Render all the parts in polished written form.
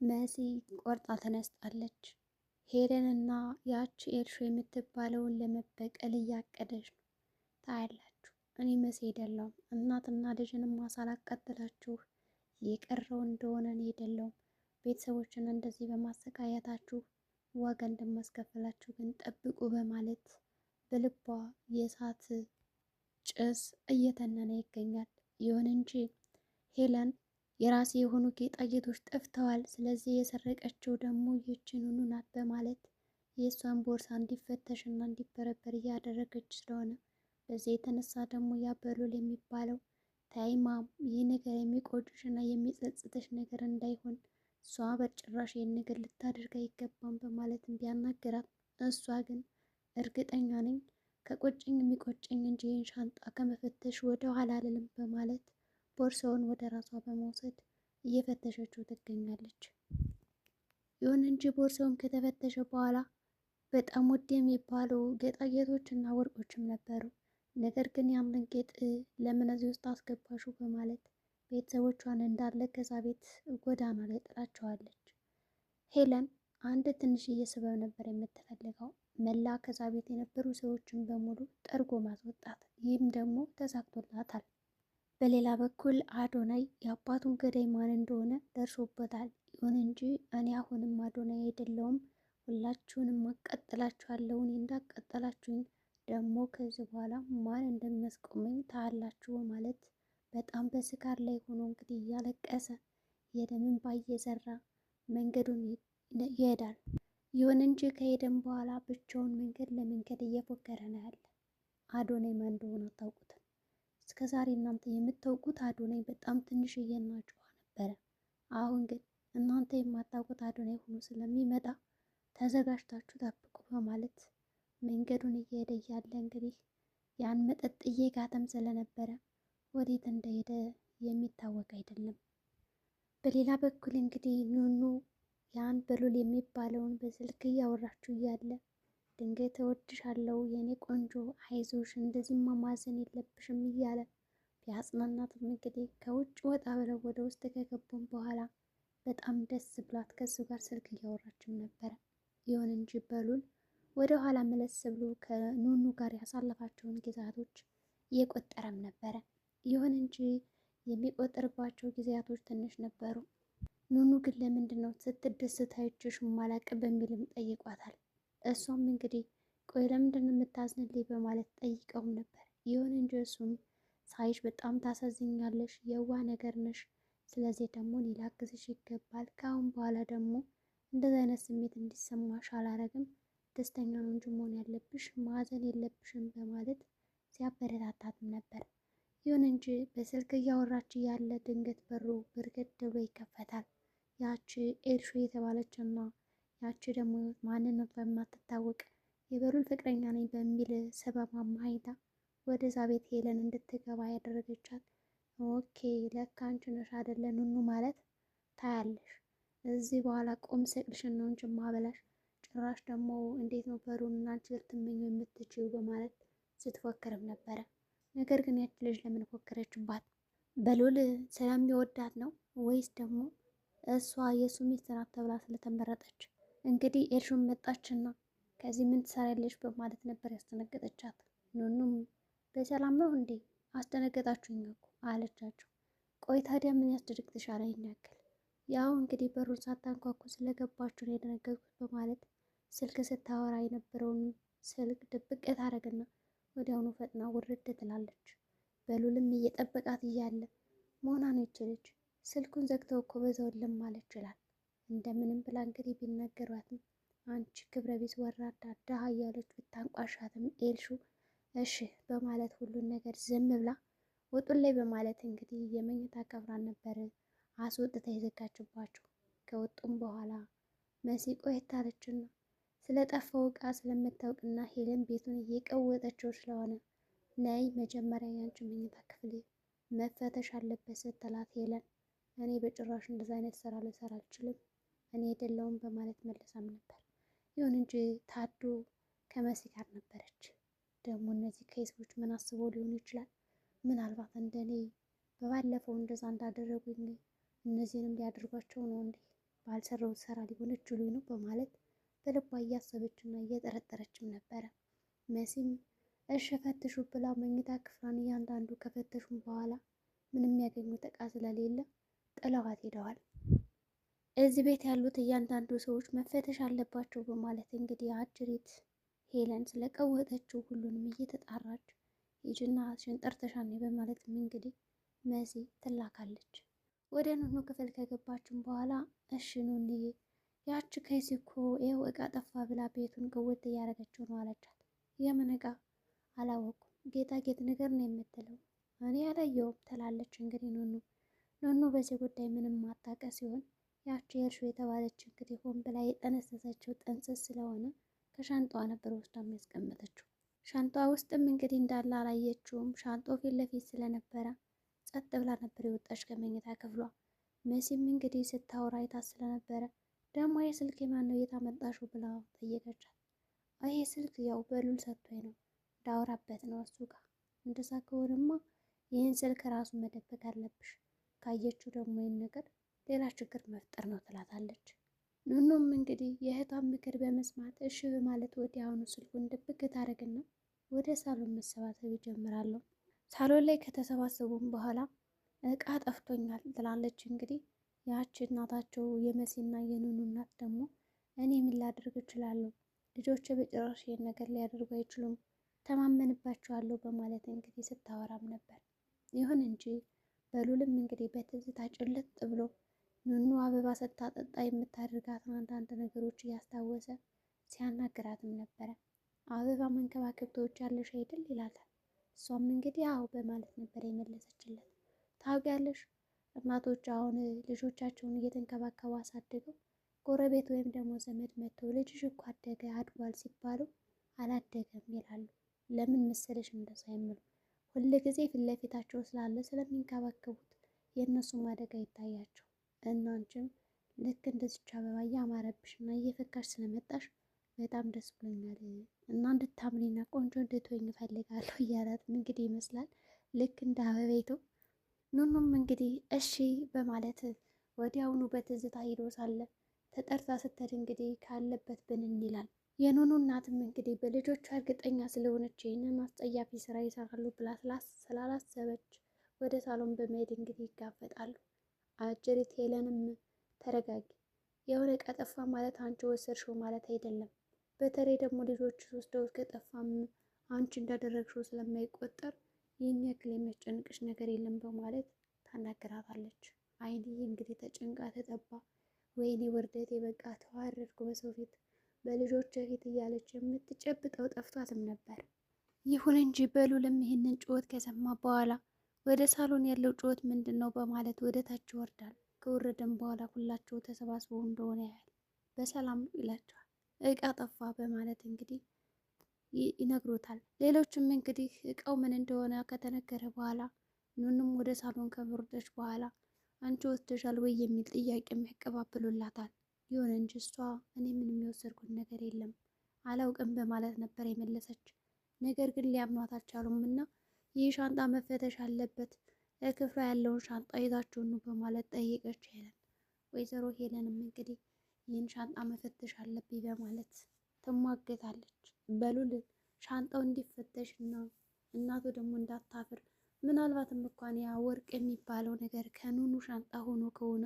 መሲ ቆርጣ ተነስታለች። ሄለንና ያቺ ኤልሾ የምትባለውን ለመበቀል እያቀደች ነው። ታያላችሁ። እኔ መሲ አይደለሁም እናትና ልጅንም ሳላቃጥላችሁ የቀረው እንደሆነ እኔ አይደለሁም። ቤተሰቦችን እንደዚህ በማሰቃየታችሁ ዋጋ እንደማስከፍላችሁ ግን ጠብቁ በማለት በልቧ የእሳት ጭስ እየተነነ ይገኛል። ይሁን እንጂ ሄለን የራሴ የሆኑ ጌጣጌጦች ጠፍተዋል፣ ስለዚህ የሰረቀችው ደግሞ ይህችንኑ ናት በማለት የእሷን ቦርሳ እንዲፈተሽና እንዲበረበር እያደረገች ስለሆነ በዚህ የተነሳ ደግሞ ያበሉል የሚባለው ታይማም ይህ ነገር የሚቆጭሽና የሚጸጽትሽ ነገር እንዳይሆን እሷ በጭራሽ ይህን ነገር ልታደርግ አይገባም በማለት ቢያናግራት፣ እሷ ግን እርግጠኛ ነኝ ከቆጨኝ የሚቆጨኝ እንጂ ይህን ሻንጣ ከመፈተሽ ወደ ኋላ አልልም በማለት ቦርሳውን ወደ ራሷ በመውሰድ እየፈተሸችው ትገኛለች። ይሁን እንጂ ቦርሳውም ከተፈተሸ በኋላ በጣም ውድ የሚባሉ ጌጣጌጦች እና ወርቆችም ነበሩ። ነገር ግን ያንን ጌጥ ለምን እዚህ ውስጥ አስገባሹ በማለት ቤተሰቦቿን እንዳለ ከዛ ቤት ጎዳና ላይ ጥላቸዋለች። ሄለን አንድ ትንሽዬ ስበብ ነበር የምትፈልገው፣ መላ ከዛ ቤት የነበሩ ሰዎችን በሙሉ ጠርጎ ማስወጣት። ይህም ደግሞ ተሳክቶላታል። በሌላ በኩል አዶናይ የአባቱን ገዳይ ማን እንደሆነ ደርሶበታል። ይሁን እንጂ እኔ አሁንም አዶናይ አይደለሁም፣ ሁላችሁንም አቃጥላችኋለሁ፣ እኔ እንዳቃጠላችሁኝ ደግሞ ከዚህ በኋላ ማን እንደሚያስቆመኝ ታያላችሁ በማለት በጣም በስካር ላይ ሆኖ እንግዲህ እያለቀሰ የደም እንባ እየዘራ መንገዱን ይሄዳል። ይሁን እንጂ ከሄደም በኋላ ብቻውን መንገድ ለመንገድ እየፎከረ ነው ያለ። አዶናይ ማን እንደሆነ አታውቁትም። እስከ ዛሬ እናንተ የምታውቁት አዶናይ በጣም ትንሽዬና ጨዋ ነበረ። አሁን ግን እናንተ የማታውቁት አዶናይ ሆኖ ስለሚመጣ ተዘጋጅታችሁ ጠብቁ በማለት መንገዱን እየሄደ እያለ እንግዲህ ያን መጠጥ እየጋተም ስለነበረ ወዴት እንደሄደ የሚታወቅ አይደለም። በሌላ በኩል እንግዲህ ኑኑ ያን በሉል የሚባለውን በስልክ እያወራችሁ እያለ ድንገት እወድሻለሁ የኔ ቆንጆ አይዞሽ፣ እንደዚህ ማማዘን የለብሽም እያለ ቢያጽናናትም እንግዲህ ከውጭ ወጣ ብለው ወደ ውስጥ ከገቡም በኋላ በጣም ደስ ብሏት ከሱ ጋር ስልክ እያወራችም ነበረ። ይሁን እንጂ በሉል ወደ ኋላ መለስ ብሎ ከኑኑ ጋር ያሳለፋቸውን ጊዜያቶች እየቆጠረም ነበረ። ይሁን እንጂ የሚቆጥርባቸው ጊዜያቶች ትንሽ ነበሩ። ኑኑ ግን ለምንድን ነው ስትደሰት አይቼሽ ማላቅ በሚልም ጠይቋታል። እሷም እንግዲህ ቆይ ለምንድን ነው የምታዝንልኝ በማለት ጠይቀውም ነበር። ይሁን እንጂ እሱም ሳይሽ በጣም ታሳዝኛለሽ፣ የዋህ ነገር ነሽ፣ ስለዚህ ደግሞ እኔ ላግዝሽ ይገባል፣ ከአሁን በኋላ ደግሞ እንደዚህ አይነት ስሜት እንዲሰማሽ አላረግም፣ ደስተኛ ነው እንጂ መሆን ያለብሽ ማዘን የለብሽም በማለት ሲያበረታታትም ነበር። ይሁን እንጂ በስልክ እያወራች ያለ ድንገት በሩ ብርግድ ብሎ ይከፈታል። ያቺ ኤልሹ የተባለችና ያቺ ደግሞ ማንነቷ የማትታወቅ የበሉል ፍቅረኛ ነኝ በሚል ሰበብ አማካኝታ ወደዛ ቤት ሄለን እንድትገባ ያደረገቻት። ኦኬ ለካ አንቺ ነሽ አይደለ ኑኑ ማለት ታያለሽ። እዚህ በኋላ ቁም ስቅልሽን ነው እንጂ ማበላሽ፣ ጭራሽ ደግሞ እንዴት ነው በሩንና አንቺ ልትመኙ የምትችዩ በማለት ስትፎክርም ነበረ። ነገር ግን ያቺ ልጅ ለምን ፎከረችባት? በሉል ስለሚወዳት ነው ወይስ ደግሞ እሷ የእሱ ሚስት ናት ተብላ ስለተመረጠች? እንግዲህ ኤልሹም መጣችና ከዚህ ምን ትሰሪያለሽ በማለት ነበር ያስደነገጠቻት። ኑኑም በሰላም ነው እንዴ አስደነገጣችሁኝ እኮ አለቻቸው። ቆይ ታዲያ ምን ያስደነግጥሻል? ያክል ያው እንግዲህ በሩን ሳታንኳኩ ስለገባችሁ ነው የደነገጥኩት በማለት ስልክ ስታወራ የነበረውን ስልክ ድብቅ ታደርግና ወዲያውኑ ፈጥና ውርድ ትላለች። በሉልም እየጠበቃት እያለ መሆኗ ነው ይችልች ስልኩን ዘግተው እኮ በዛው ማለት ይችላል። እንደምንም ብላ እንግዲህ ቢናገሯትም አንቺ ክብረ ቢስ ወራዳ ድሃ እያለች ብታንቋሻትም ኤልሹ እሺ በማለት ሁሉን ነገር ዝም ብላ ወጡን ላይ በማለት እንግዲህ የመኝታ ክፍሏን ነበር አስወጥታ የዘጋችባቸው። ከወጡም በኋላ መሲ ቆየት አለችና ስለጠፋው እቃ ስለምታውቅና ሄለን ቤቱን እየቀወጠችው ስለሆነ ነይ መጀመሪያ ያንቺ መኝታ ክፍል መፈተሽ አለበት ስትላት ሄለን እኔ በጭራሽ እንደዛ አይነት ስራ ልሰራ አልችልም፣ እኔ አይደለሁም በማለት መለሳም ነበር። ይሁን እንጂ ታዱ ከመሲ ጋር ነበረች። ደግሞ እነዚህ ከሰዎች ምን አስበው ሊሆን ይችላል? ምናልባት እንደኔ በባለፈው እንደዛ እንዳደረጉኝ እነዚህንም ሊያደርጓቸው ነው እንዴ ባልሰራሁት ስራ ሊሆን እችሉኝ ነው በማለት በልቧ እያሰበችና እየጠረጠረችም ነበረ። መሲም እሺ ፈትሹ ብላ መኝታ ክፍሏን እያንዳንዱ ከፈተሹም በኋላ ምንም ያገኙት እቃ ስለሌለ ጥለዋት ሄደዋል። እዚህ ቤት ያሉት እያንዳንዱ ሰዎች መፈተሽ አለባቸው በማለት እንግዲህ አጅሪት ሄለን ስለቀወጠችው ሁሉንም እየተጣራች ሂጂና ሽንጠርተሻኔ በማለትም እንግዲህ መሲ ትላካለች። ወደ ኑኑ ክፍል ከገባችን በኋላ እሺ ኑንዬ ያቺ ከይሲ እኮ ይኸው እቃ ጠፋ ብላ ቤቱን ቅውጥ እያደረገችው ነው አለቻት። የምን እቃ አላወኩም፣ ጌጣጌጥ ነገር ነው የምትለው እኔ ያላየውም ትላለች። እንግዲህ ኑኑ በዚህ ጉዳይ ምንም ማታውቅ ሲሆን ያቺ የእርሾ የተባለች እንግዲህ ሆን ብላ የጠነሰሰችው ጥንስስ ስለሆነ ከሻንጣዋ ነበር ወስዳ የሚያስቀመጠችው። ሻንጣዋ ውስጥም እንግዲህ እንዳለ አላየችውም። ሻንጣው ፊት ለፊት ስለነበረ ጸጥ ብላ ነበር የወጣች ከመኝታ ክፍሏ። መሲም እንግዲህ ስታወራ አይታ ስለነበረ ደግሞ የስልክ ማን ነው የታመጣሽው ብላ ጠየቀቻት። ይሄ ስልክ ያው በሉል ሰጥቶኝ ነው እንዳወራበት ነው እሱ ጋር። እንደዛ ከሆነማ ይህን ስልክ ራሱ መደበቅ አለብሽ፣ ካየችው ደግሞ ይህን ነገር ሌላ ችግር መፍጠር ነው ትላታለች። ኑኑም እንግዲህ የእህቷን ምክር በመስማት እሺ በማለት ወዲያውኑ ስልኩን ድብቅ ታደርግና ወደ ሳሎን መሰባሰብ ይጀምራሉ። ሳሎን ላይ ከተሰባሰቡም በኋላ እቃ ጠፍቶኛል ትላለች። እንግዲህ ያቺ እናታቸው የመሲና የኑኑ እናት ደግሞ እኔ ምን ላደርግ እችላለሁ፣ ልጆች በጭራሽ ይሄን ነገር ሊያደርጉ አይችሉም፣ ተማመንባቸዋለሁ በማለት እንግዲህ ስታወራም ነበር። ይሁን እንጂ በሉልም እንግዲህ በትዝታ ጭልጥ ብሎ ኑኑ አበባ ስታጠጣ የምታደርጋትን አንዳንድ ነገሮች እያስታወሰ ሲያናግራትም ነበረ። አበባ መንከባከብ ትወጃለሽ አይደል ይላታል። እሷም እንግዲህ አዎ በማለት ነበር የመለሰችለት። ታውቂያለሽ እናቶች አሁን ልጆቻቸውን እየተንከባከቡ አሳድገው ጎረቤት ወይም ደግሞ ዘመድ መጥቶ ልጅሽ እኮ አደገ አድጓል ሲባሉ አላደገም ይላሉ። ለምን መሰለሽ እንደዛ የሚሉ ሁል ጊዜ ፊት ለፊታቸው ስላለ ስለሚንከባከቡት የእነሱ ማደግ አይታያቸው። እናንቺም ልክ እንደዚች አበባ እያማረብሽ እና እየፈካሽ ስለመጣሽ በጣም ደስ ብሎኛል እና እንድታምሪና ቆንጆ እንድትሆኝ እፈልጋለሁ እያላትም እንግዲህ ይመስላል ልክ እንደ አበቤቱ። ኑኑም እንግዲህ እሺ በማለት ወዲያውኑ በትዝታ ሂዶ ሳለ ተጠርታ ስትሄድ እንግዲህ ካለበት ብንን ይላል። የኑኑ እናትም እንግዲህ በልጆቿ እርግጠኛ ስለሆነች ይህንን አስጸያፊ ስራ ይሰራሉ ብላ ስላላሰበች ወደ ሳሎን በመሄድ እንግዲህ ይጋፈጣሉ። አጀሪት ሄለንም ተረጋጊ፣ የሆነ እቃ ጠፋ ማለት አንቺ ወሰድሽው ማለት አይደለም። በተለይ ደግሞ ልጆች ወስደውት ከጠፋም አንቺ እንዳደረግሽው ስለማይቆጠር ይህን ያክል የሚያስጨንቅሽ ነገር የለም በማለት ታናግራታለች። አይንዬ እንግዲህ ተጨንቃ ተጠባ፣ ወይኔ ውርደቴ፣ በቃ ተዋረድኩ በሰው ፊት በልጆች ፊት እያለች የምትጨብጠው ጠፍቷትም ነበር። ይሁን እንጂ በሉልም ይህንን ጩኸት ከሰማ በኋላ ወደ ሳሎን ያለው ጩኸት ምንድን ነው በማለት ወደ ታች ይወርዳል። ከወረደም በኋላ ሁላቸው ተሰባስበው እንደሆነ ያህል በሰላም ይላቸዋል። እቃ ጠፋ በማለት እንግዲህ ይነግሮታል። ሌሎችም እንግዲህ እቃው ምን እንደሆነ ከተነገረ በኋላ ኑኑም ወደ ሳሎን ከወረደች በኋላ አንቺ ወስደሻል ወይ የሚል ጥያቄ ያቀባብሉላታል። ይሁን እንጂ እሷ እኔ ምንም የወሰድኩት ነገር የለም አላውቅም በማለት ነበር የመለሰች። ነገር ግን ሊያምኗት አልቻሉም እና ይህ ሻንጣ መፈተሽ አለበት፣ ለክፍሏ ያለውን ሻንጣ ይዛችሁ ኑ በማለት ጠየቀች ሄለን። ወይዘሮ ሄለንም እንግዲህ ይህን ሻንጣ መፈተሽ አለብኝ በማለት ትሟገታለች። በሉል ሻንጣው እንዲፈተሽ እና እናቱ ደግሞ እንዳታፍር፣ ምናልባትም እንኳን ያ ወርቅ የሚባለው ነገር ከኑኑ ሻንጣ ሆኖ ከሆነ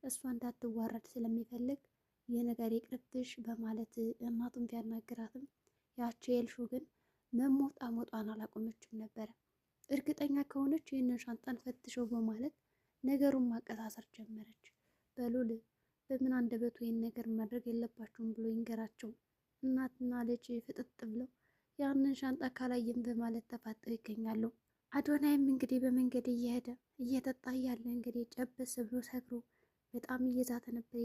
እሷ እንዳትዋረድ ስለሚፈልግ ይህ ነገር ይቅርብሽ በማለት እናቱን ቢያናግራትም ያቺ ኤልሹ ግን መሞጣሞጧን አላቆመችም ነበረ። እርግጠኛ ከሆነች ይህንን ሻንጣን ፈትሸው በማለት ነገሩን ማቀሳሰር ጀመረች። በሉል በምን አንደበቱ ይህን ነገር ማድረግ የለባቸውም ብሎ ይንገራቸው። እናትና ልጅ ፍጥጥ ብለው ያንን ሻንጣ ካላየም በማለት ተፋጠው ይገኛሉ። አዶናይም እንግዲህ በመንገድ እየሄደ እየጠጣ እያለ እንግዲህ ጨበስ ብሎ ሰክሮ በጣም እየዛተ ነበር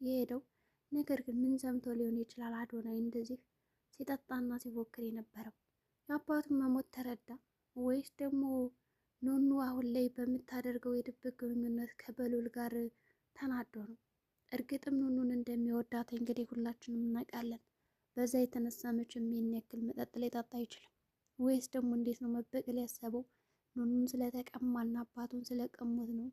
የሄደው። ነገር ግን ምን ሰምቶ ሊሆን ይችላል አዶናይ እንደዚህ ሲጠጣና ሲፎክር የነበረው? የአባቱን መሞት ተረዳ ወይስ ደግሞ ኑኑ አሁን ላይ በምታደርገው የድብቅ ግንኙነት ከበሉል ጋር ተናዶ ነው? እርግጥም ኑኑን እንደሚወዳት እንግዲህ ሁላችንም እናውቃለን። በዛ የተነሳ መቼም ይህን ያክል መጠጥ ላይ ጠጣ አይችልም። ወይስ ደግሞ እንዴት ነው መበቀል ያሰበው? ኑኑን ስለተቀማና አባቱን ስለቀሙት ነው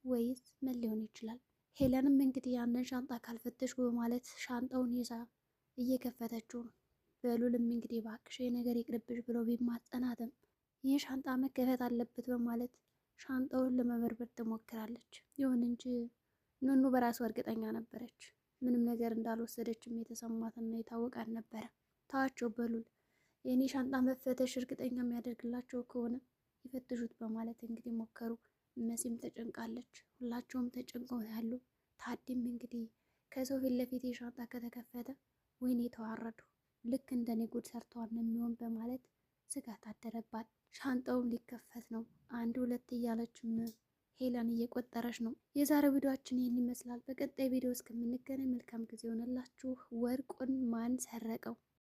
ወይስ ምን ሊሆን ይችላል? ሄለንም እንግዲህ ያንን ሻንጣ ካልፈተሽኩ በማለት ሻንጣውን ይዛ እየከፈተችው ነው። በሉልም እንግዲህ እባክሽ ነገር ይቅርብሽ ብሎ ቢማጸናትም ይህ ሻንጣ መከፈት አለበት በማለት ሻንጣውን ለመበርበር ትሞክራለች። ይሁን እንጂ ኑኑ በራሷ እርግጠኛ ነበረች። ምንም ነገር እንዳልወሰደችም የተሰማትና የታወቃት ነበረ። ታዋቸው በሉል የእኔ ሻንጣ መፈተሽ እርግጠኛ የሚያደርግላቸው ከሆነ ይፈትሹት በማለት እንግዲህ ሞከሩ። መሲም ተጨንቃለች። ሁላቸውም ተጨንቀው ያሉ። ታዲም እንግዲህ ከሰው ፊት ለፊት የሻንጣ ከተከፈተ ወይኔ ተዋረዱ፣ ልክ እንደኔ ጉድ ሰርተዋል ነው የሚሆን በማለት ስጋት አደረባት። ሻንጣውም ሊከፈት ነው። አንድ ሁለት እያለችም ሄለን እየቆጠረች ነው። የዛሬው ቪዲዮአችን ይህን ይመስላል። በቀጣይ ቪዲዮ እስከምንገናኝ መልካም ጊዜ ሆነላችሁ። ወርቁን ማን ሰረቀው?